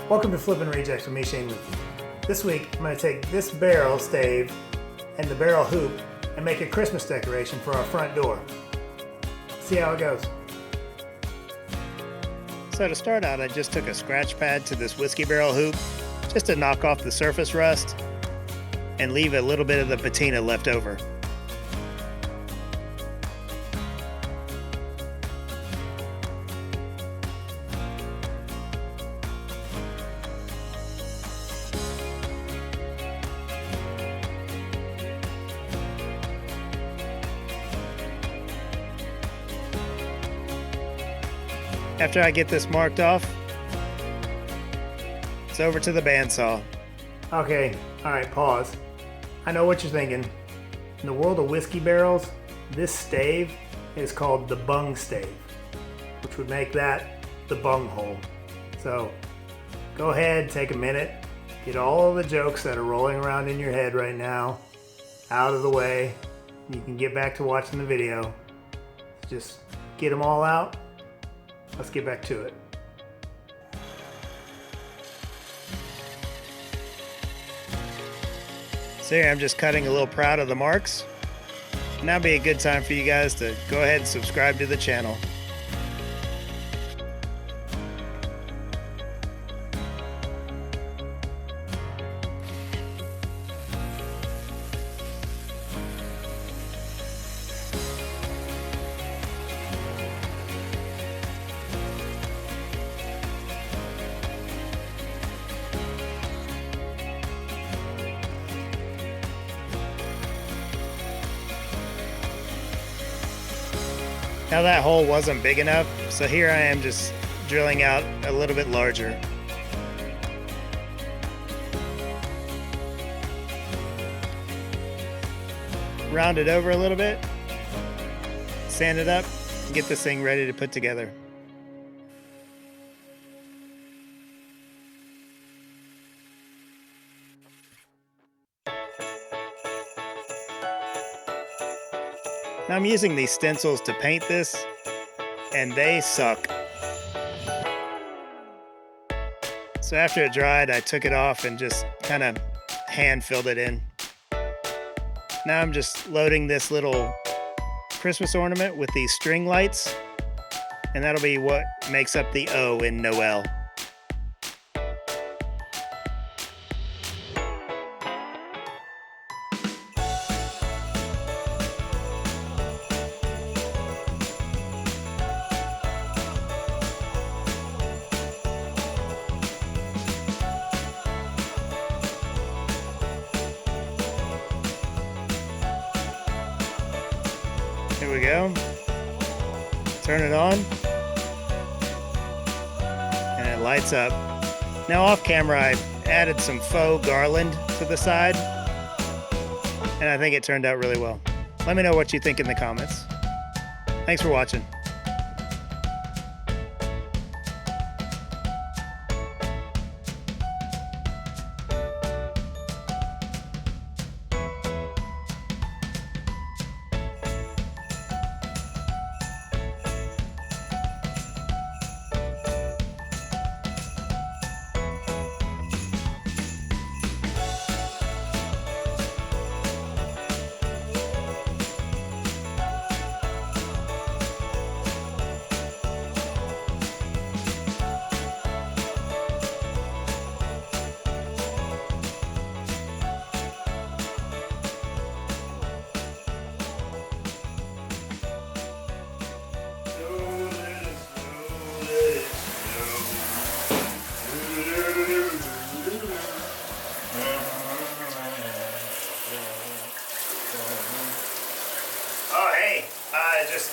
Welcome to Flippin' Rejects with me, Shane Wreath. This week, I'm going to take this barrel stave and the barrel hoop and make a Christmas decoration for our front door. See how it goes. So to start out, I just took a scratch pad to this whiskey barrel hoop just to knock off the surface rust and leave a little bit of the patina left over. After I get this marked off, it's over to the bandsaw. Okay, alright, pause. I know what you're thinking. In the world of whiskey barrels, this stave is called the bung stave, which would make that the bung hole. So go ahead, take a minute, get all the jokes that are rolling around in your head right now out of the way. You can get back to watching the video. Just get them all out. Let's get back to it. So here I'm just cutting a little proud of the marks. Now would be a good time for you guys to go ahead and subscribe to the channel. Now that hole wasn't big enough, so here I am just drilling out a little bit larger. Round it over a little bit, sand it up, and get this thing ready to put together. Now I'm using these stencils to paint this, and they suck. So after it dried, I took it off and just kind of hand filled it in. Now I'm just loading this little Christmas ornament with these string lights, and that'll be what makes up the O in Noel. Here we go. Turn it on. And it lights up. Now off camera I added some faux garland to the side. And I think it turned out really well. Let me know what you think in the comments. Thanks for watching. Just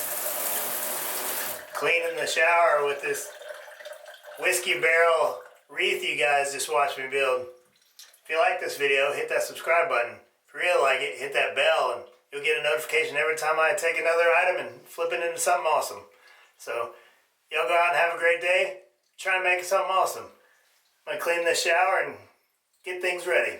cleaning the shower with this whiskey barrel wreath you guys just watched me build. If you like this video, hit that subscribe button. If you really like it, hit that bell and you'll get a notification every time I take another item and flip it into something awesome. So y'all go out and have a great day. Try and make it something awesome. I'm going to clean this shower and get things ready.